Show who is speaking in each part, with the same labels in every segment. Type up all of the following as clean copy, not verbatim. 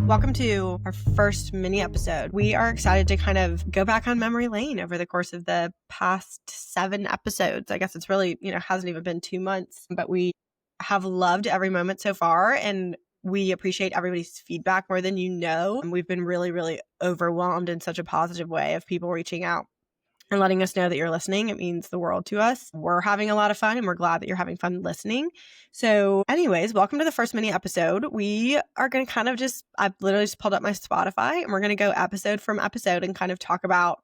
Speaker 1: Welcome to our first mini episode. We are excited to kind of go back on memory lane over the course of the past 7 episodes. I guess it's really, hasn't even been 2 months, but we have loved every moment so far, and we appreciate everybody's feedback more than you know. And we've been really, really overwhelmed in such a positive way of people reaching out and letting us know that you're listening. It means the world to us. We're having a lot of fun, and we're glad that you're having fun listening. So anyways, welcome to the first mini episode. We are going to kind of I've literally just pulled up my Spotify, and we're going to go episode from episode and kind of talk about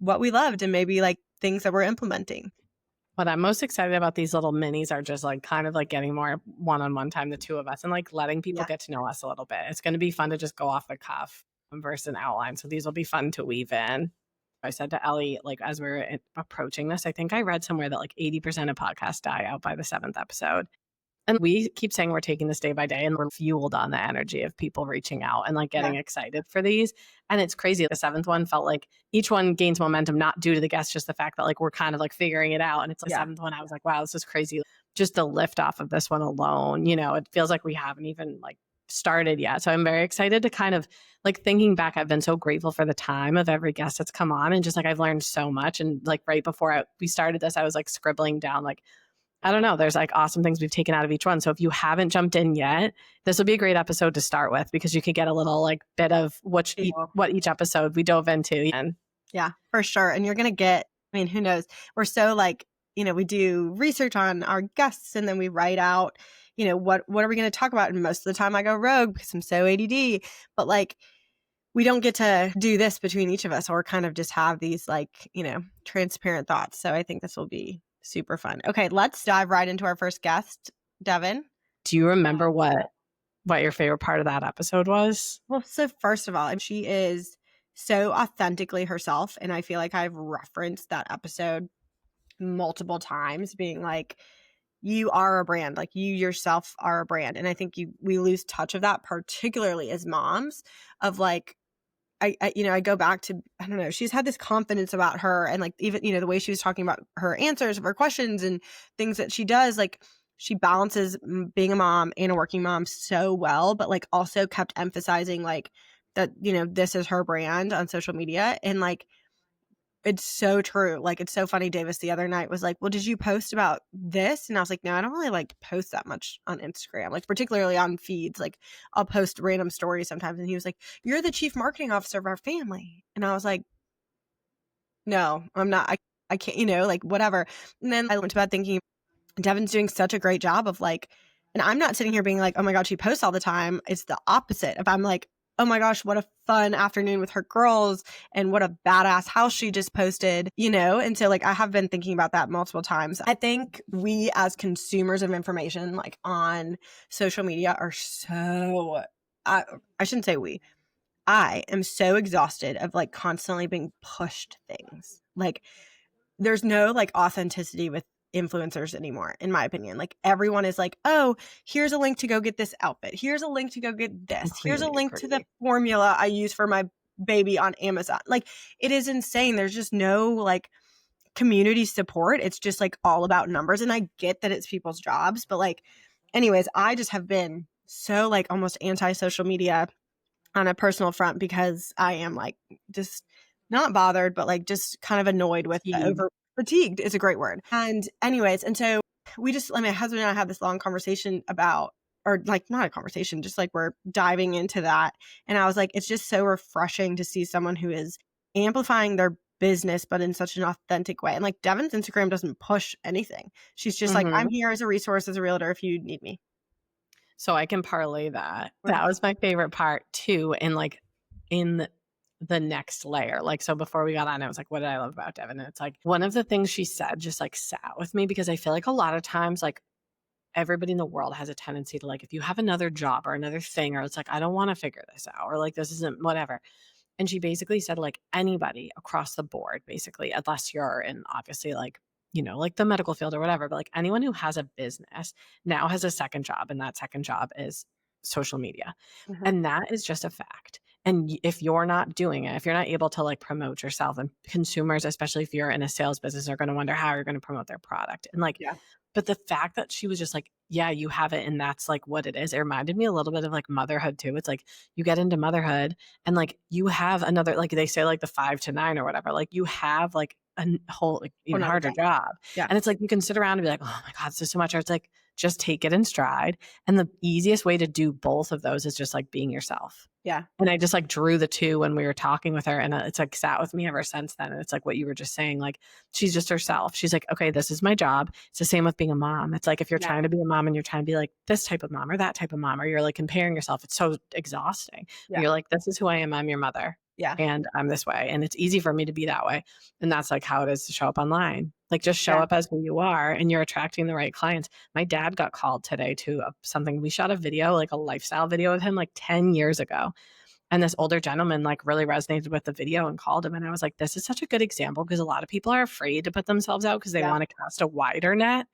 Speaker 1: what we loved and maybe like things that we're implementing.
Speaker 2: What I'm most excited about these little minis are just like kind of like getting more one-on-one time, the two of us, and like letting people get to know us a little bit. It's going to be fun to just go off the cuff versus an outline. So these will be fun to weave in. I said to Ellie, like as we were approaching this, I think I read somewhere that like 80% of podcasts die out by the 7th episode. And we keep saying we're taking this day by day, and we're fueled on the energy of people reaching out and like getting excited for these. And it's crazy. The 7th one felt like each one gains momentum, not due to the guests, just the fact that like we're kind of like figuring it out. And it's the 7th one. I was like, wow, this is crazy. Just the lift off of this one alone, it feels like we haven't even like started yet. So I'm very excited to kind of like thinking back. I've been so grateful for the time of every guest that's come on, and just like I've learned so much. And like right before we started this, I was like scribbling down like, I don't know, there's like awesome things we've taken out of each one. So if you haven't jumped in yet, this will be a great episode to start with, because you could get a little like bit of what each episode we dove into. And
Speaker 1: yeah, for sure. And you're going to get, who knows? We're so like, we do research on our guests, and then we write out, what are we going to talk about? And most of the time I go rogue because I'm so ADD, but like, we don't get to do this between each of us, or kind of just have these like, transparent thoughts. So I think this will be super fun. Okay, let's dive right into our first guest, Devin.
Speaker 2: Do you remember what your favorite part of that episode was?
Speaker 1: Well, so first of all, she is so authentically herself, and I feel like I've referenced that episode multiple times, being like, you are a brand, like you yourself are a brand. And I think we lose touch of that, particularly as moms, of like, I go back to, I don't know, she's had this confidence about her, and like even, the way she was talking about her answers of her questions and things that she does, like she balances being a mom and a working mom so well, but like also kept emphasizing like that, this is her brand on social media. And like, it's so true. Like, it's so funny. Davis the other night was like, well, did you post about this? And I was like, no, I don't really like post that much on Instagram, like particularly on feeds. Like I'll post random stories sometimes. And he was like, you're the chief marketing officer of our family. And I was like, no, I'm not. I can't, like whatever. And then I went to bed thinking Devin's doing such a great job of like, and I'm not sitting here being like, oh my God, she posts all the time. It's the opposite. If I'm like, oh my gosh, what a fun afternoon with her girls, and what a badass house she just posted, And so like, I have been thinking about that multiple times. I think we as consumers of information, like on social media, are so, I shouldn't say we, I am so exhausted of like constantly being pushed things. Like there's no like authenticity with influencers anymore, in my opinion. Like everyone is like, oh, here's a link to go get this outfit, here's a link to go get this, here's a link to the formula I use for my baby on Amazon. Like it is insane. There's just no like community support. It's just like all about numbers. And I get that it's people's jobs, but like anyways, I just have been so like almost anti-social media on a personal front, because I am like just not bothered, but like just kind of annoyed with fatigued is a great word. And anyways, and so my husband and I had this long conversation about, or like not a conversation, just like we're diving into that. And I was like, it's just so refreshing to see someone who is amplifying their business, but in such an authentic way. And like Devin's Instagram doesn't push anything. She's just like, I'm here as a resource, as a realtor, if you need me.
Speaker 2: So I can parlay that. That was my favorite part too. And like in the next layer. Like, so before we got on, I was like, what did I love about Devin? And it's like, one of the things she said just like sat with me, because I feel like a lot of times, like everybody in the world has a tendency to like, if you have another job or another thing, or it's like, I don't want to figure this out, or like, this isn't whatever. And she basically said like anybody across the board, basically, unless you're in obviously like, like the medical field or whatever, but like anyone who has a business now has a second job, and that second job is social media. And that is just a fact. And if you're not doing it, if you're not able to like promote yourself, and consumers, especially if you're in a sales business, are going to wonder how you're going to promote their product. And like, But the fact that she was just like, yeah, you have it and that's like what it is. It reminded me a little bit of like motherhood too. It's like you get into motherhood and like you have another, like they say like the 5 to 9 or whatever, like you have like a whole like even
Speaker 1: Another
Speaker 2: harder
Speaker 1: job.
Speaker 2: job.
Speaker 1: Yeah.
Speaker 2: And it's like you can sit around and be like, oh my God, this is so much. Or it's like just take it in stride. And the easiest way to do both of those is just like being yourself.
Speaker 1: Yeah.
Speaker 2: And I just like drew the two when we were talking with her, and it's like sat with me ever since then. And it's like what you were just saying, like she's just herself. She's like, okay, this is my job. It's the same with being a mom. It's like if you're
Speaker 1: Yeah.
Speaker 2: trying to be a mom and you're trying to be like this type of mom or that type of mom, or you're like comparing yourself, it's so exhausting.
Speaker 1: Yeah.
Speaker 2: You're like, this is who I am. I'm your mother.
Speaker 1: Yeah.
Speaker 2: And I'm this way. And it's easy for me to be that way. And that's like how it is to show up online. Like just show
Speaker 1: Yeah.
Speaker 2: up as who you are and you're attracting the right clients. My dad got called today to something. We shot a video, like a lifestyle video with him like 10 years ago. And this older gentleman like really resonated with the video and called him. And I was like, this is such a good example because a lot of people are afraid to put themselves out because they
Speaker 1: Yeah.
Speaker 2: want to cast a wider net.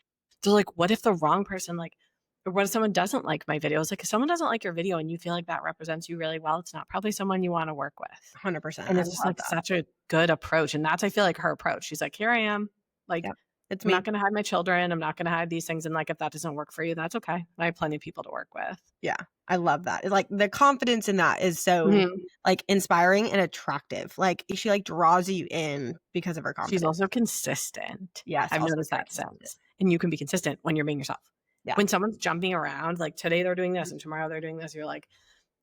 Speaker 2: They're like, what if the wrong person like, or what if someone doesn't like my video? It's like, if someone doesn't like your video and you feel like that represents you really well, it's not probably someone you want to work with.
Speaker 1: 100%.
Speaker 2: And
Speaker 1: I
Speaker 2: it's just
Speaker 1: love
Speaker 2: like
Speaker 1: that.
Speaker 2: such a good approach. And that's, I feel like her approach. She's like, here I am. Like,
Speaker 1: Yep. It's
Speaker 2: I'm
Speaker 1: me.
Speaker 2: not going to hide my children. I'm not going to hide these things. And like, if that doesn't work for you, that's okay. I have plenty of people to work with.
Speaker 1: Yeah. I love that. It's like the confidence in that is so
Speaker 2: Mhm.
Speaker 1: like inspiring and attractive. Like she like draws you in because of her confidence.
Speaker 2: She's also consistent.
Speaker 1: Yes.
Speaker 2: I've
Speaker 1: also
Speaker 2: noticed
Speaker 1: very
Speaker 2: that
Speaker 1: consistent.
Speaker 2: since. And you can be consistent when you're being yourself.
Speaker 1: Yeah.
Speaker 2: When someone's jumping around, like today they're doing this and tomorrow they're doing this, you're like,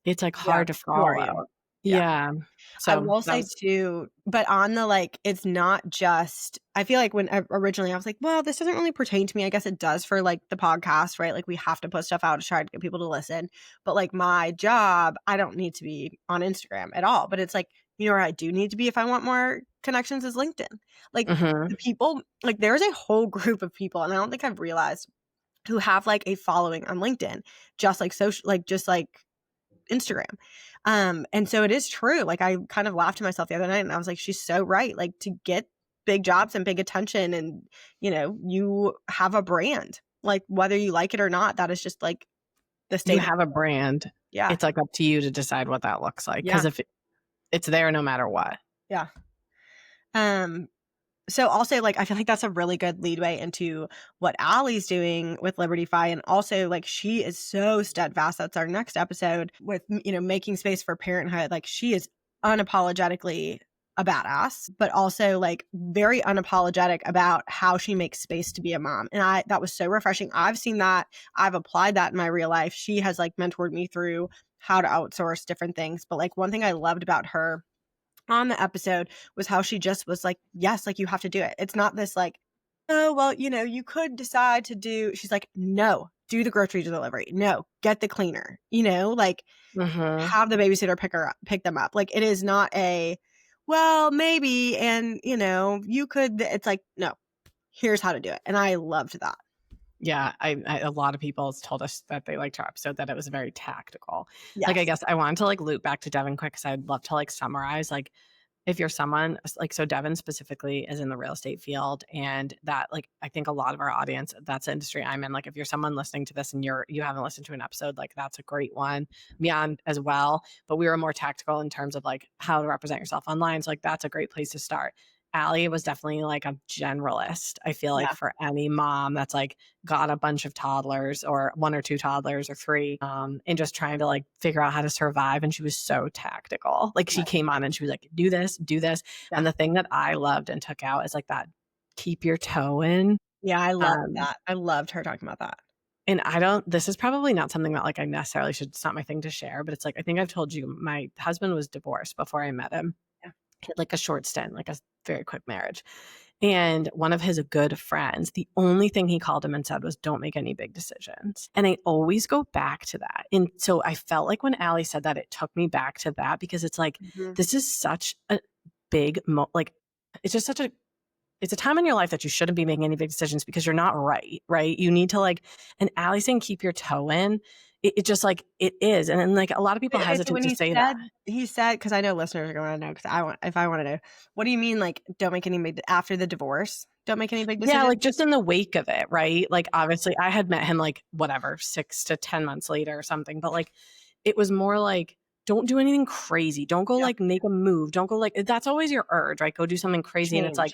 Speaker 2: it's like
Speaker 1: Yeah.
Speaker 2: hard to
Speaker 1: Who are you?
Speaker 2: follow.
Speaker 1: Yeah.
Speaker 2: Yeah.
Speaker 1: I
Speaker 2: So
Speaker 1: will
Speaker 2: that
Speaker 1: say
Speaker 2: was,
Speaker 1: too, but on the like, it's not just, I feel like when originally I was like, well, this doesn't really pertain to me. I guess it does for like the podcast, right? Like we have to put stuff out to try to get people to listen. But like my job, I don't need to be on Instagram at all. But it's like, you know where I do need to be if I want more connections is LinkedIn. Like the people, like there's a whole group of people, and I don't think I've realized who have like a following on LinkedIn, just like social, like just like Instagram. And so it is true. Like I kind of laughed to myself the other night and I was like, she's so right. Like to get big jobs and big attention and, you know, you have a brand, like whether you like it or not, that is just like the state.
Speaker 2: you have a brand.
Speaker 1: Yeah.
Speaker 2: It's like up to you to decide what that looks like. Because if it's there no matter what.
Speaker 1: Yeah. So also like I feel like that's a really good leadway into what Allie's doing with Liberty Fi, and also like she is so steadfast. That's our next episode with, you know, making space for parenthood. Like she is unapologetically a badass, but also like very unapologetic about how she makes space to be a mom. And that was so refreshing. I've seen that. I've applied that in my real life. She has like mentored me through how to outsource different things. But like one thing I loved about her on the episode was how she just was like, yes, like you have to do it. It's not this like, oh, well, you know, you could decide to do. She's like, no, do the grocery delivery. No, get the cleaner, you know, like have the babysitter pick them up. Like it is not a, well, maybe, and you know, you could, it's like, no, here's how to do it. And I loved that.
Speaker 2: Yeah, a lot of people told us that they liked our episode, that it was very tactical.
Speaker 1: Yes.
Speaker 2: Like, I guess I wanted to like loop back to Devin quick because I'd love to like summarize, like if you're someone like, so Devin specifically is in the real estate field, and that like, I think a lot of our audience, that's the industry I'm in. Like if you're someone listening to this and you haven't listened to an episode, like that's a great one. Beyond as well, but we were more tactical in terms of like how to represent yourself online. So like that's a great place to start. Allie was definitely like a generalist. I feel like for any mom that's like got a bunch of toddlers or 1 or 2 toddlers or 3, and just trying to like figure out how to survive. And she was so tactical. Like she came on and she was like, do this. Yeah. And the thing that I loved and took out is like that, keep your toe in.
Speaker 1: Yeah, I love that. I loved her talking about that.
Speaker 2: And this is probably not something that like I necessarily should, it's not my thing to share, but it's like, I think I've told you, my husband was divorced before I met him. Like a short stint, like a very quick marriage. And one of his good friends, the only thing he called him and said was, don't make any big decisions. And I always go back to that. And so I felt like when Allie said that, it took me back to that, because it's like, this is such a big, like, it's just it's a time in your life that you shouldn't be making any big decisions because you're not right? You need to like, and Allie saying, keep your toe in. It just like, it is. And then like a lot of people hesitate to say that.
Speaker 1: He said, because I know listeners are going to know, because if I want to know, what do you mean? Like, don't make any big, after the divorce, don't make any big decisions?
Speaker 2: Yeah, like just in the wake of it, right? Like obviously I had met him like whatever, 6 to 10 months later or something. But like, it was more like, don't do anything crazy. Don't go like make a move. Don't go like, that's always your urge, right? Go do something crazy. And it's like,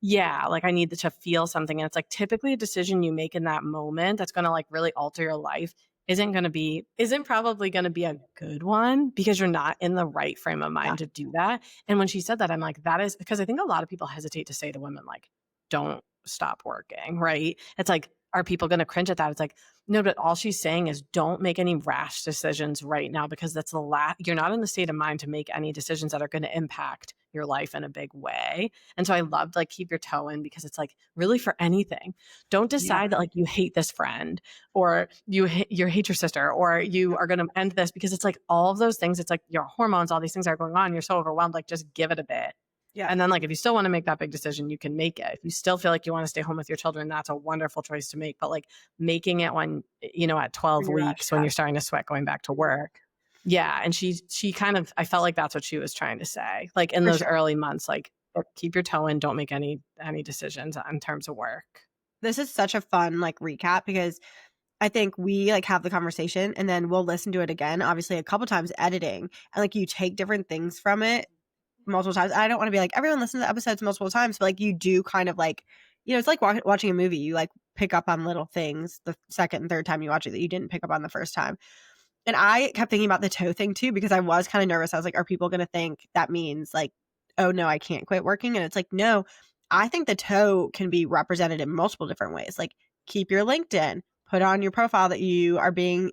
Speaker 2: Yeah, like, I need to feel something, and it's, like, typically a decision you make in that moment that's gonna, like, really alter your life isn't probably gonna be a good one because you're not in the right frame of
Speaker 1: Yeah.
Speaker 2: mind to do that, and when she said that, I'm like, that is because I think a lot of people hesitate to say to women, like, "Don't stop working," right? It's like, are people gonna cringe at that? It's like, no, but all she's saying is don't make any rash decisions right now because that's you're not in the state of mind to make any decisions that are gonna impact your life in a big way. And so I loved like keep your toe in because it's like really for anything. Don't
Speaker 1: Yeah.
Speaker 2: decide that like you hate this friend or you hate your sister or you are going to end this because it's like all of those things. It's like your hormones, all these things are going on. You're so overwhelmed. Like just give it a bit.
Speaker 1: Yeah.
Speaker 2: And then like if you still want to make that big decision, you can make it. If you still feel like you want to stay home with your children, that's a wonderful choice to make. But like making it when at
Speaker 1: When
Speaker 2: 12
Speaker 1: you're rushed,
Speaker 2: weeks when
Speaker 1: yeah.
Speaker 2: you're starting to sweat going back to work, yeah, and she kind of I felt like that's what she was trying to say. Like in
Speaker 1: For
Speaker 2: those
Speaker 1: sure.
Speaker 2: early months, like keep your toe in, don't make any decisions in terms of work.
Speaker 1: This is such a fun, like, recap because I think we, like, have the conversation and then we'll listen to it again, obviously, a couple times editing, and, like, you take different things from it multiple times. I don't wanna be like, "Everyone listen to the episodes multiple times," but, like, you do kind of, like it's like watching a movie. You, like, pick up on little things the second and third time you watch it that you didn't pick up on the first time. And I kept thinking about the toe thing too because I was kinda nervous. I was like, "Are people gonna think that means, like, oh, no, I can't quit working?" And it's like, no, I think the toe can be represented in multiple different ways. Like, keep your LinkedIn, put on your profile that you are being,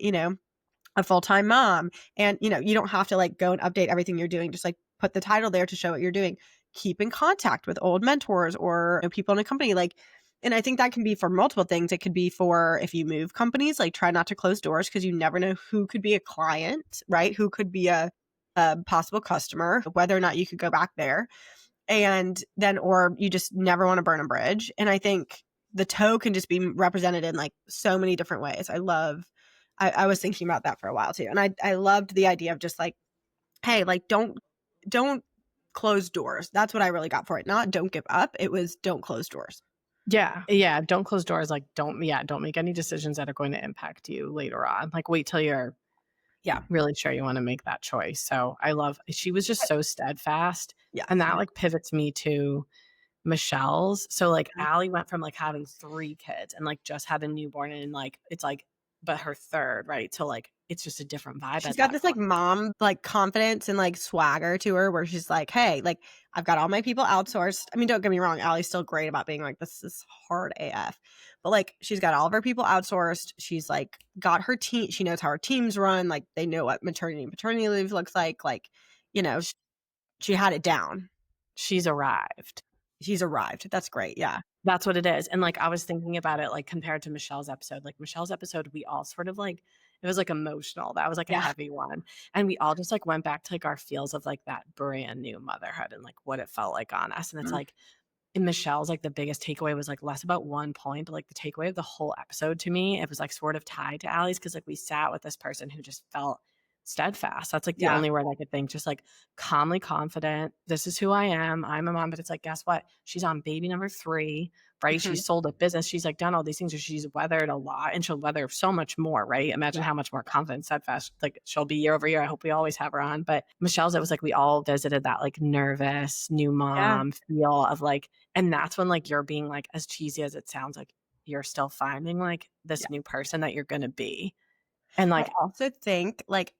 Speaker 1: a full-time mom, and, you don't have to, like, go and update everything you're doing, just, like, put the title there to show what you're doing. Keep in contact with old mentors or, people in a company, like and I think that can be for multiple things. It could be for if you move companies, like, try not to close doors because you never know who could be a client, right? Who could be a possible customer, whether or not you could go back there, and then or you just never wanna burn a bridge, and I think the toe can just be represented in, like, so many different ways. I was thinking about that for a while too, and I loved the idea of just like, "Hey, like, don't close doors." That's what I really got for it, not don't give up, it was don't close doors.
Speaker 2: Yeah. Yeah, don't close doors, like don't make any decisions that are going to impact you later on. Like wait till you're
Speaker 1: Yeah.
Speaker 2: really sure you want to make that choice. So I love she was just so steadfast and
Speaker 1: Yes.
Speaker 2: that like pivots me to Michelle's. So, like,
Speaker 1: Mhm.
Speaker 2: Allie went from, like, having 3 kids and, like, just had a newborn and, like, it's, like but her 3rd, right? So, like, it's just a different vibe
Speaker 1: She's
Speaker 2: at
Speaker 1: got
Speaker 2: that
Speaker 1: this, like,
Speaker 2: point.
Speaker 1: mom, like, confidence and, like, swagger to her where she's like, "Hey, like, I've got all my people outsourced." I mean, don't get me wrong, Allie's still great about being like, "This is hard AF." But, like, she's got all of her people outsourced. She's, like, got her team she knows how her teams run, like, they know what maternity and paternity leave looks like, you know,
Speaker 2: Sh
Speaker 1: she had it down.
Speaker 2: she's arrived.
Speaker 1: She's arrived. That's great, yeah.
Speaker 2: That's what it is, and, like, I was thinking about it, like, compared to Michelle's episode. Like, Michelle's episode, we all sort of, like it was, like, emotional. That was, like, a
Speaker 1: Yeah.
Speaker 2: heavy one, and we all just, like, went back to, like, our feels of, like, that brand new motherhood and, like, what it felt like on us, and it's
Speaker 1: Mhm.
Speaker 2: like in Michelle's, like, the biggest takeaway was, like, less about one point, but, like, the takeaway of the whole episode to me, it was, like, sort of tied to Allie's because like, we sat with this person who just felt steadfast. That's, like, the
Speaker 1: Yeah.
Speaker 2: only word I could think, just, like, calmly confident. "This is who I am. I'm a mom," but it's like, guess what? She's on baby number 3, right?
Speaker 1: Mhm.
Speaker 2: She's sold a business. She's, like, done all these things, she's weathered a lot, and she'll weather so much more, right? Imagine
Speaker 1: Yeah.
Speaker 2: how much more confident, steadfast, like, she'll be year over year. I hope we always have her on, but Michelle's, it was like we all visited that, like, nervous new
Speaker 1: Yeah.
Speaker 2: mom feel of, like and that's when, like, you're being, like as cheesy as it sounds, like, you're still finding, like,
Speaker 1: Yeah.
Speaker 2: this new person that you're gonna be. And,
Speaker 1: I
Speaker 2: like
Speaker 1: also think, like,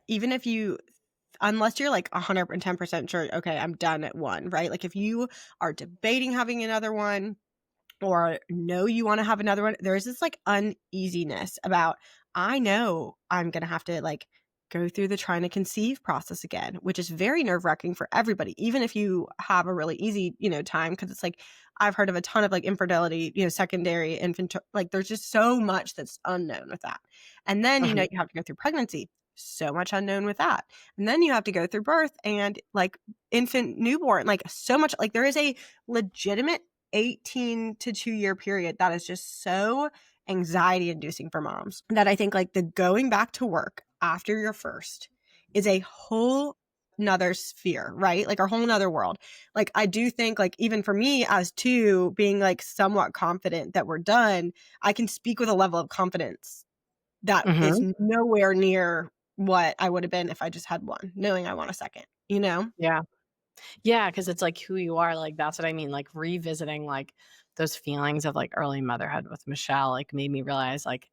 Speaker 1: even if you unless you're, like, 110% sure, "Okay, I'm done at 1," right? Like, if you are debating having another one or know you wanna have another one, there's this, like, uneasiness about, "I know I'm gonna have to, like, go through the trying to conceive process again," which is very nerve-wracking for everybody, even if you have a really easy, time, because it's like, I've heard of a ton of, like, infertility, secondary infant like, there's just so much that's unknown with that. And then,
Speaker 2: Mhm.
Speaker 1: you have to go through pregnancy, so much unknown with that. And then you have to go through birth and, like, infant newborn, like, so much like, there is a legitimate 18 to 2-year period that is just so anxiety inducing for moms that I think, like, the going back to work after your first is a whole 'nother sphere, right? Like, a whole 'nother world. Like, I do think, like, even for me as 2 being, like, somewhat confident that we're done, I can speak with a level of confidence that is
Speaker 2: Mhm.
Speaker 1: nowhere near what I would have been if I just had 1, knowing I want a second, you know?
Speaker 2: Yeah. Yeah, because it's like who you are, like, that's what I mean, like, revisiting, like, those feelings of, like, early motherhood with Michelle, like, made me realize, like,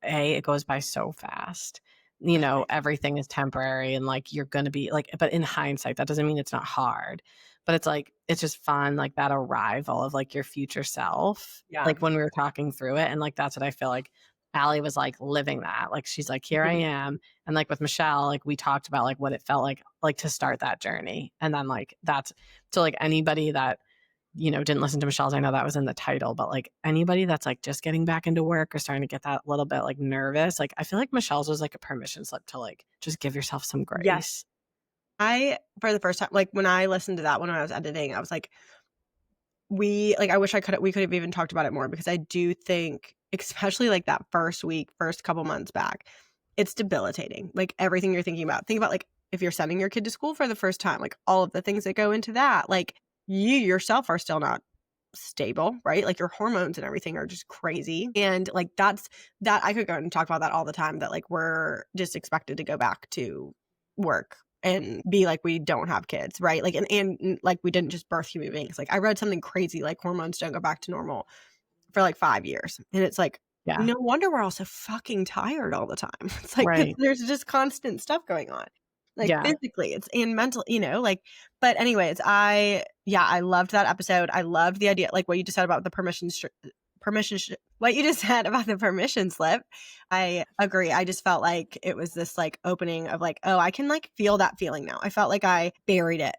Speaker 2: A, it goes by so fast. You know,
Speaker 1: Right.
Speaker 2: everything is temporary and, like, you're gonna be like but in hindsight, that doesn't mean it's not hard, but it's, like, it's just fun, like, that arrival of, like, your future self,
Speaker 1: Yeah.
Speaker 2: like, when we were talking through it, and, like, that's what I feel like Allie was, like, living that, like, she's like, "Here I
Speaker 1: Mhm.
Speaker 2: am," and, like, with Michelle, like, we talked about, like, what it felt like, to start that journey, and then, like, that's so, like, anybody that didn't listen to Michelle's, I know that was in the title, but, like, anybody that's, like, just getting back into work or starting to get that little bit, like, nervous, like, I feel like Michelle's was, like, a permission slip to, like, just give yourself some
Speaker 1: Yes.
Speaker 2: grace.
Speaker 1: I for the first time, like, when I listened to that when I was editing, I was like, I wish we could have even talked about it more because I do think, especially, like, that first week, first couple months back, it's debilitating, like, everything you're thinking about. Think about, like, if you're sending your kid to school for the first time, like, all of the things that go into that, like, you yourself are still not stable, right? Like, your hormones and everything are just crazy, and, like, that I could go and talk about that all the time, that, like, we're just expected to go back to work and be like we don't have kids, right? Like, and like, we didn't just birth human beings. Like, I read something crazy, like, hormones don't go back to normal for, like, 5 years, and it's like,
Speaker 2: Yeah.
Speaker 1: no wonder we're all so fucking tired all the time. It's like, 'cause
Speaker 2: Right.
Speaker 1: there's just constant stuff going on, like,
Speaker 2: Yeah.
Speaker 1: physically, it's and mental, like, but anyways, I loved that episode. I loved the idea, like, what you just said about the what you just said about the permission slip. I agree. I just felt like it was this, like, opening of, like, "Oh, I can, like, feel that feeling now." I felt like I buried it,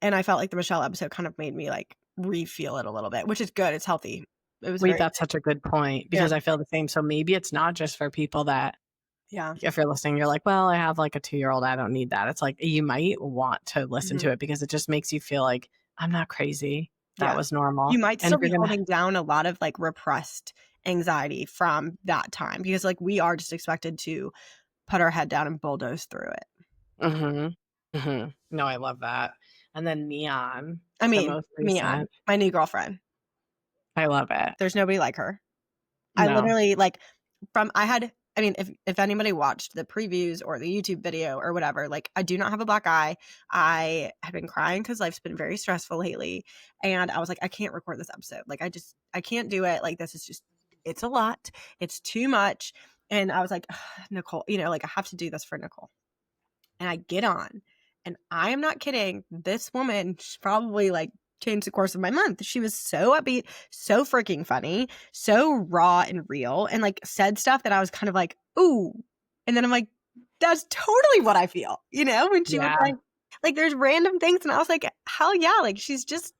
Speaker 1: and I felt like the Michelle episode kind of made me, like, re-feel it a little bit, which is good, it's healthy. It was
Speaker 2: Wait,
Speaker 1: very
Speaker 2: that's such a good point
Speaker 1: yeah,
Speaker 2: because I feel the same. So maybe it's not just for people that
Speaker 1: yeah,
Speaker 2: if you're listening, you're like, "Well, I have, like, a two-year-old, I don't need that." It's like, you might want to listen
Speaker 1: mhm,
Speaker 2: to it because it just makes you feel like, "I'm not crazy. That
Speaker 1: yeah.
Speaker 2: was normal."
Speaker 1: You might
Speaker 2: And
Speaker 1: still
Speaker 2: if
Speaker 1: be
Speaker 2: you're gonna
Speaker 1: holding down a lot of, like, repressed anxiety from that time because, like, we are just expected to put our head down and bulldoze through it.
Speaker 2: Mhm. Mhm. No, I love that. And then Neon,
Speaker 1: I
Speaker 2: the
Speaker 1: mean,
Speaker 2: most
Speaker 1: Mian,
Speaker 2: recent.
Speaker 1: my new girlfriend.
Speaker 2: I love it.
Speaker 1: There's nobody like her. I
Speaker 2: No.
Speaker 1: literally, like, I mean, if anybody watched the previews or the YouTube video or whatever, like, I do not have a black eye. I have been crying because life's been very stressful lately, and I was like, "I can't record this episode. Like, I can't do it. Like, this is just it's a lot. It's too much." And I was like, "Ugh, Nicole, like, I have to do this for Nicole." And I get on, and I am not kidding, this woman, she's probably, like, changed the course of my month. She was so upbeat, so freaking funny, so raw and real, and, like, said stuff that I was kind of like, "Ooh," and then I'm like, "That's totally what I feel," when she was
Speaker 2: Yeah.
Speaker 1: like, there's random things, and I was like, "Hell yeah," like, she's just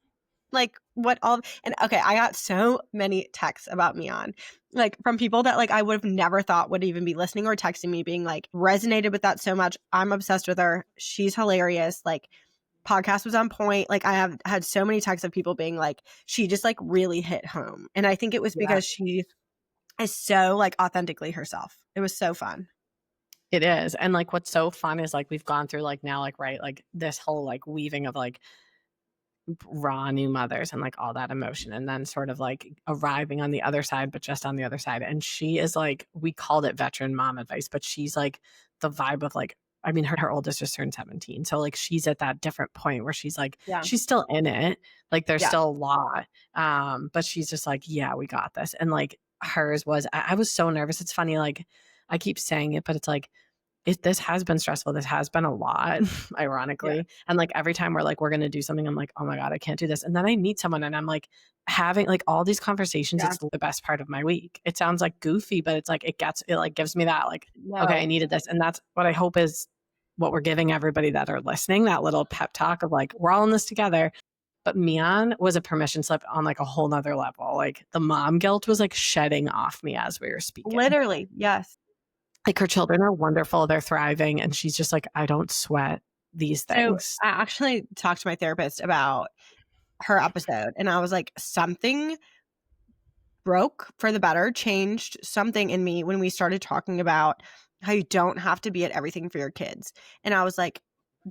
Speaker 1: like, what all and okay, I got so many texts about Mian, like, from people that, like, I would've never thought would even be listening or texting me being like, "Resonated with that so much. I'm obsessed with her. She's hilarious." Like, podcast was on point. Like, I have had so many texts of people being like, "She just, like, really hit home." And I think it was
Speaker 2: Yeah.
Speaker 1: because she is so, like, authentically herself. It was so fun.
Speaker 2: It is. And, like, what's so fun is, like, we've gone through, like, now, like, right, like, this whole, like, weaving of, like, raw new mothers and like all that emotion and then sort of like arriving on the other side but just on the other side and she is like we called it veteran mom advice but she's like the vibe of like I mean her oldest just turned 17 so like she's at that different point where she's like
Speaker 1: Yeah.
Speaker 2: she's still in it like there's
Speaker 1: Yeah.
Speaker 2: still a lot but she's just like yeah we got this and like hers was I was so nervous it's funny like I keep saying it but it's like this has been stressful. This has been a lot,
Speaker 1: Yeah.
Speaker 2: ironically. And like every time we're like, we're gonna do something, I'm like, oh my God, I can't do this. And then I meet someone and I'm like having like all these conversations,
Speaker 1: Yeah.
Speaker 2: it's the best part of my week. It sounds like goofy, but it's like it like gives me that like, okay, I
Speaker 1: No.
Speaker 2: needed this. And that's what I hope is what we're giving everybody that are listening, that little pep talk of like, we're all in this together. But Mian was a permission slip on like a whole nother level. Like the mom guilt was like shedding off me as we were speaking.
Speaker 1: Literally, yes.
Speaker 2: Like, her children are wonderful, they're thriving, and she's just like, "I don't sweat these
Speaker 1: So,
Speaker 2: things."
Speaker 1: I actually talked to my therapist about her episode, and I was like, "Something broke for the better, changed something in me when we started talking about how you don't have to be at everything for your kids." And I was like,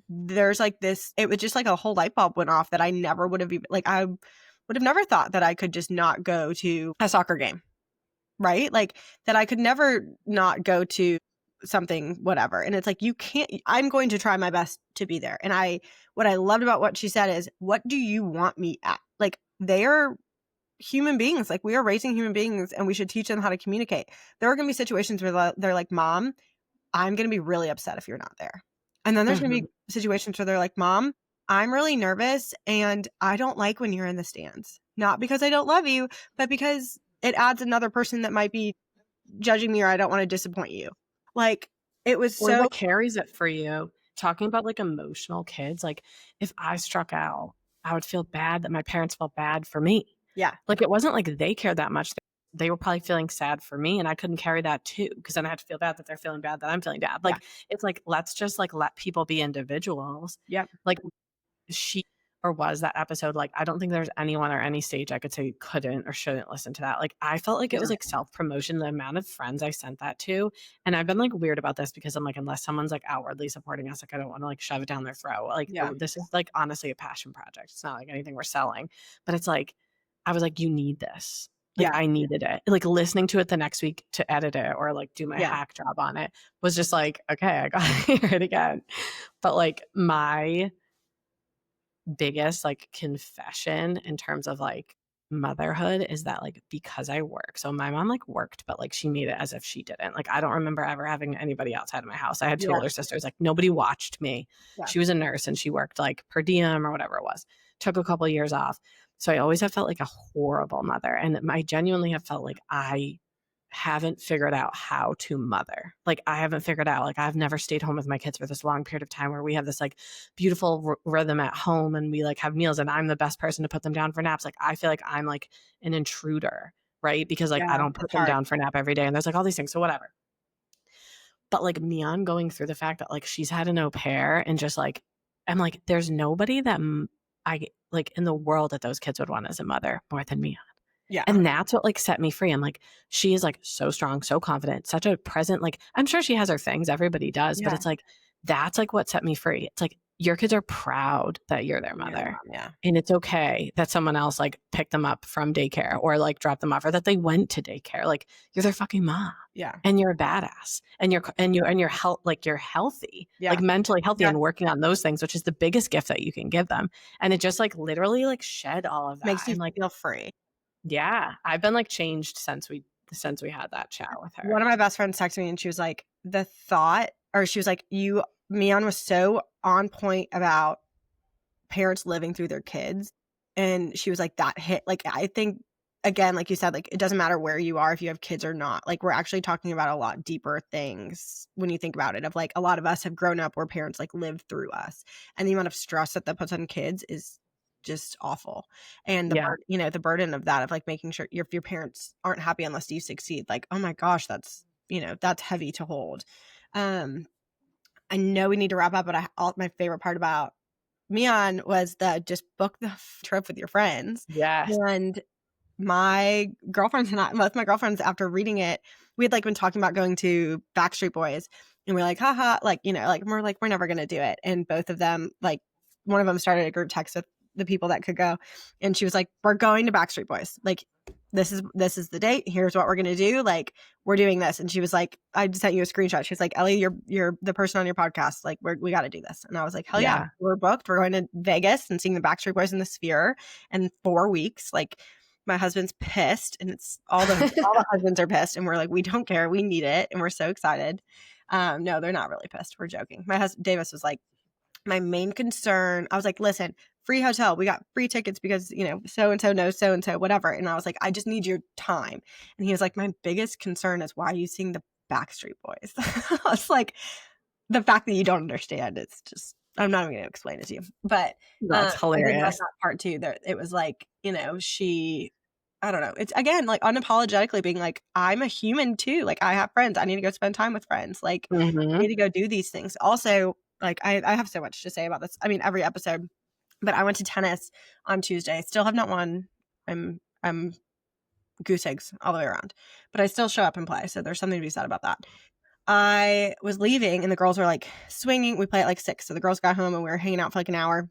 Speaker 1: there's like this it was just like a whole light bulb went off that I never would have even like, I would have never thought that I could just not go to a soccer game, right? Like, that I could never not go to something, whatever. And it's like, you can't, I'm going to try my best to be there. And what I loved about what she said is, what do you want me at? Like, they are human beings. Like, we are raising human beings and we should teach them how to communicate. There are going to be situations where they're like, Mom, I'm going to be really upset if you're not there. And then there's going to be situations where they're like, Mom, I'm really nervous and I don't like when you're in the stands. Not because I don't love you, but because it adds another person that might be judging me or I don't want to disappoint you. Like, it was
Speaker 2: Or
Speaker 1: so,
Speaker 2: what carries it for you? Talking about like emotional kids, like if I struck out, I would feel bad that my parents felt bad for me.
Speaker 1: yeah,
Speaker 2: Like it wasn't like they cared that much. They were probably feeling sad for me and I couldn't carry that too because then I had to feel bad that they're feeling bad that I'm feeling bad.
Speaker 1: yeah,
Speaker 2: Like it's like let's just like let people be individuals.
Speaker 1: yep,
Speaker 2: Like she or was that episode like I don't think there's anyone or any stage I could say couldn't or shouldn't listen to that. Like I felt like it was
Speaker 1: yeah,
Speaker 2: like self-promotion, the amount of friends I sent that to. And I've been like weird about this because I'm like, unless someone's like outwardly supporting us, like I don't want to like shove it down their throat. Like
Speaker 1: yeah,
Speaker 2: this is like honestly a passion project. It's not like anything we're selling. But it's like I was like, you need this. Like
Speaker 1: yeah,
Speaker 2: I needed it. Like listening to it the next week to edit it or like do my
Speaker 1: yeah,
Speaker 2: hack job on it was just like, okay, I got to hear it again. But like my biggest like confession in terms of like motherhood is that like because I work. So my mom like worked, but like she made it as if she didn't. Like I don't remember ever having anybody outside of my house. I had two
Speaker 1: yeah,
Speaker 2: older sisters. Like nobody watched me.
Speaker 1: yeah,
Speaker 2: She was a nurse and she worked like per diem or whatever it was. Took a couple of years off. So I always have felt like a horrible mother. And I genuinely have felt like I haven't figured out how to mother. Like I haven't figured out, like I've never stayed home with my kids for this long period of time where we have this like beautiful rhythm at home and we like have meals and I'm the best person to put them down for naps. Like I feel like I'm like an intruder, right? Because like I
Speaker 1: yeah,
Speaker 2: don't put
Speaker 1: it's
Speaker 2: them
Speaker 1: hard.
Speaker 2: down for nap every day and there's like all these things. So whatever. But like Mian going through the fact that like she's had an au pair and just like, I'm like, there's nobody that I like in the world that those kids would want as a mother more than Mian.
Speaker 1: Yeah,
Speaker 2: And that's what like set me free. I'm like, she is like so strong, so confident, such a present. Like, I'm sure she has her things, everybody does, but
Speaker 1: yeah,
Speaker 2: it's like, that's like what set me free. It's like, your kids are proud that you're their
Speaker 1: you're the
Speaker 2: mother.
Speaker 1: mom, yeah,
Speaker 2: And it's okay that someone else like picked them up from daycare or like dropped them off or that they went to daycare. Like, you're their fucking mom.
Speaker 1: yeah,
Speaker 2: And you're a badass and you're health like you're healthy,
Speaker 1: yeah,
Speaker 2: like mentally healthy
Speaker 1: yeah.
Speaker 2: and working on those things, which is the biggest gift that you can give them. And it just like literally like shed all of that.
Speaker 1: Makes you
Speaker 2: And like
Speaker 1: feel free.
Speaker 2: yeah, I've been, like, changed since we had that chat with
Speaker 1: One
Speaker 2: her.
Speaker 1: of my best friends texted me and she was like, she was like, Mian was so on point about parents living through their kids. And she was like, that hit. Like, I think, again, like you said, like, it doesn't matter where you are, if you have kids or not. Like, we're actually talking about a lot deeper things when you think about it, of like, a lot of us have grown up where parents like lived through us. And the amount of stress that puts on kids is just awful. And
Speaker 2: Yeah.
Speaker 1: the burden of that, of like making sure if your parents aren't happy unless you succeed, like, oh my gosh, that's heavy to hold. I know we need to wrap up, but my favorite part about Mian was the just book the trip with your friends.
Speaker 2: Yes.
Speaker 1: And my girlfriends and both my girlfriends, after reading it, we had like been talking about going to Backstreet Boys, and we're like, haha, like, like we're never gonna do it. And both of them, like, one of them started a group text with the people that could go, and she was like, we're going to Backstreet Boys. Like, this is the date. Here's what we're gonna do. Like, we're doing this. And she was like, I just sent you a screenshot. She was like, Ellie, you're the person on your podcast. Like, we got to do this. And I was like, hell yeah,
Speaker 2: Yeah.
Speaker 1: we're booked. We're going to Vegas and seeing the Backstreet Boys in the Sphere in 4 weeks. Like, my husband's pissed, and it's all the husbands are pissed, and we're like, we don't care, we need it, and we're so excited. No, they're not really pissed. We're joking. My husband Davis was like, my main concern. I was like, listen, free hotel, we got free tickets because so and so knows so and so, whatever. And I was like, I just need your time. And he was like, my biggest concern is, why are you seeing the Backstreet Boys? I was like, the fact that you don't understand, it's just, I'm not even going to explain it to you. But
Speaker 2: That's
Speaker 1: I did like
Speaker 2: hilarious.
Speaker 1: that part too. That it was like, she, I don't know. It's again like unapologetically being like, I'm a human too. Like, I have friends. I need to go spend time with friends. Like, I
Speaker 2: Mhm.
Speaker 1: need to go do these things. Also, like, I have so much to say about this. I mean, every episode. But I went to tennis on Tuesday. Still have not won. I'm goose eggs all the way around. But I still show up and play. So there's something to be said about that. I was leaving and the girls were like swinging. We play at like 6. So the girls got home and we were hanging out for like an hour. And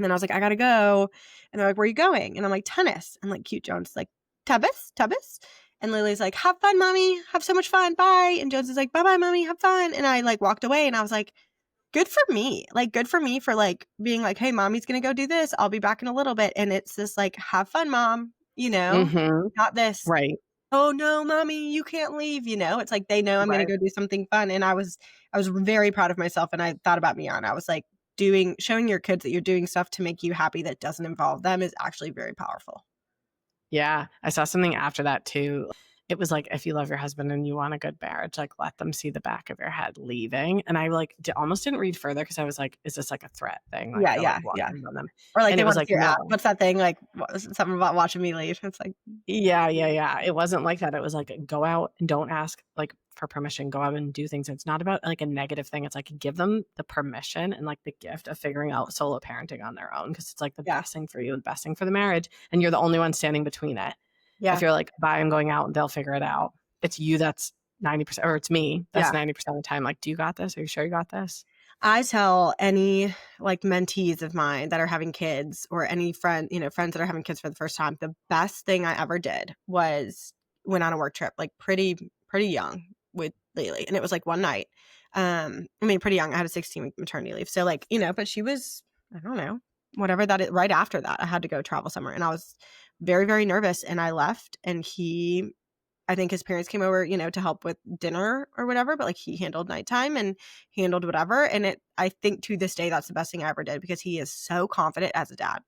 Speaker 1: then I was like, I gotta go. And they're like, where are you going? And I'm like, tennis. And like, cute Jones, like, Tubbis. And Lily's like, have fun, mommy. Have so much fun. Bye. And Jones is like, bye-bye, mommy. Have fun. And I like walked away and I was like, good for me. Like, good for me for like being like, hey, mommy's going to go do this. I'll be back in a little bit. And it's this like, have fun, mom, you know, not this,
Speaker 2: Right.
Speaker 1: oh no, mommy, you can't leave. You know, it's like, they know I'm going to go do something fun. And I was very proud of myself. And I thought about Mian. I was like, showing your kids that you're doing stuff to make you happy that doesn't involve them is actually very powerful.
Speaker 2: Yeah. I saw something after that too. It was like, if you love your husband and you want a good marriage, like let them see the back of your head leaving. And I like almost didn't read further because I was like, is this like a threat thing? Like,
Speaker 1: Yeah.
Speaker 2: walking on them.
Speaker 1: Or like,
Speaker 2: And
Speaker 1: they
Speaker 2: it was
Speaker 1: want to
Speaker 2: like,
Speaker 1: see your app.
Speaker 2: no.
Speaker 1: What's that thing? Like something about watching me leave. It's like,
Speaker 2: Yeah. It wasn't like that. It was like, go out and don't ask like for permission. Go out and do things. It's not about like a negative thing. It's like give them the permission and like the gift of figuring out solo parenting on their own because it's like the best thing for you, the best thing for the marriage, and you're the only one standing between it.
Speaker 1: yeah.
Speaker 2: If you're like, bye, I'm going out, and they'll figure it out. It's you that's 90%, or it's me that's 90% of the time. Like, do you got this? Are you sure you got this?
Speaker 1: I tell any like mentees of mine that are having kids or any friends that are having kids for the first time, the best thing I ever did was went on a work trip, like pretty young with Lily. And it was like one night. Pretty young. I had a 16-week maternity leave. So like, but she was, I don't know, whatever that is. Right after that, I had to go travel somewhere and I was very, very nervous and I left and I think his parents came over, to help with dinner or whatever, but like he handled nighttime and handled whatever. And I think to this day, that's the best thing I ever did because he is so confident as a dad.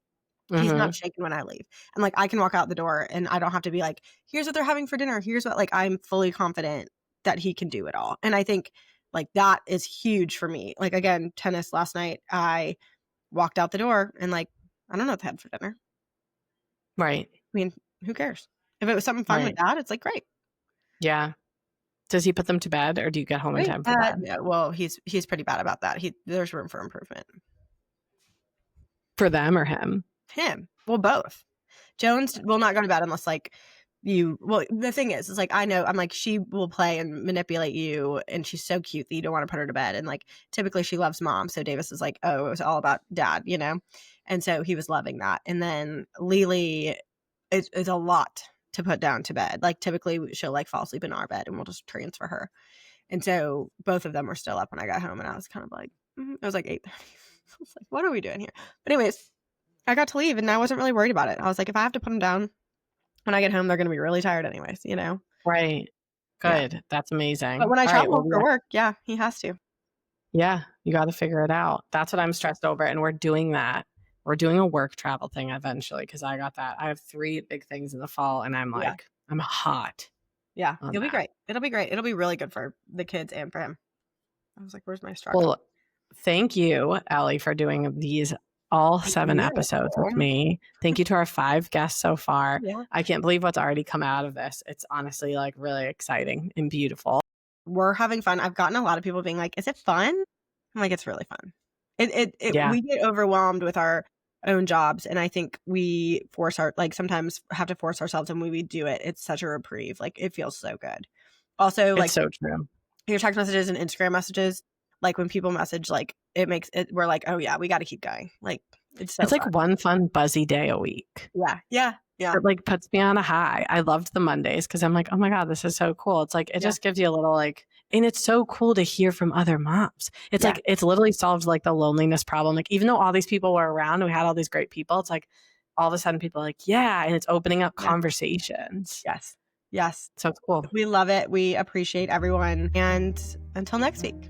Speaker 1: He's not shaken when I leave. And like, I can walk out the door and I don't have to be like, here's what they're having for dinner. Here's what, like, I'm fully confident that he can do it all. And I think like that is huge for me. Like, again, tennis last night, I walked out the door and like, I don't know what they had for dinner.
Speaker 2: Right.
Speaker 1: I mean, who cares? If it was something fun with dad, it's like, great.
Speaker 2: Yeah. Does he put them to bed or do you get home in time for bed?
Speaker 1: Yeah, well, he's pretty bad about that. There's room for improvement.
Speaker 2: For them or him?
Speaker 1: Him. Well, both. Jones will not go to bed unless like the thing is like, I know, I'm like, she will play and manipulate you and she's so cute that you don't want to put her to bed. And like, typically she loves mom. So Davis is like, oh, it was all about dad, And so he was loving that. And then Lily is a lot to put down to bed. Like typically she'll like fall asleep in our bed and we'll just transfer her. And so both of them were still up when I got home and I was kind of like, it was like 8:30. I was like, what are we doing here? But anyways, I got to leave and I wasn't really worried about it. I was like, if I have to put them down when I get home, they're going to be really tired anyways,
Speaker 2: Right. Good.
Speaker 1: Yeah.
Speaker 2: That's amazing.
Speaker 1: But when I travel for work, yeah, he has to.
Speaker 2: Yeah, you got to figure it out. That's what I'm stressed over. And we're doing that. We're doing a work travel thing eventually because I got that. I have 3 big things in the fall and I'm like, I'm hot.
Speaker 1: Yeah, it'll be great. It'll be great. It'll be really good for the kids and for him. I was like, where's my straw?
Speaker 2: Well, thank you, Ellie, for doing these all 7 episodes with me. Thank you to our 5 guests so far. Yeah. I can't believe what's already come out of this. It's honestly like really exciting and beautiful.
Speaker 1: We're having fun. I've gotten a lot of people being like, is it fun? I'm like, it's really fun. We get overwhelmed with our own jobs. And I think we sometimes have to force ourselves. And when we do it, it's such a reprieve. Like it feels so good. Also, like,
Speaker 2: it's so true.
Speaker 1: Your text messages and Instagram messages, like when people message, like it makes it, we're like, oh yeah, we got to keep going. Like it's so fun.
Speaker 2: Like one fun buzzy day a week.
Speaker 1: Yeah.
Speaker 2: It like puts me on a high. I loved the Mondays because I'm like, oh my God, this is so cool. It's like, it just gives you a little like, and it's so cool to hear from other moms. It's like, it's literally solved like the loneliness problem. Like even though all these people were around, we had all these great people. It's like all of a sudden people are like, yeah. And it's opening up conversations.
Speaker 1: Yes.
Speaker 2: So it's cool.
Speaker 1: We love it. We appreciate everyone. And until next week.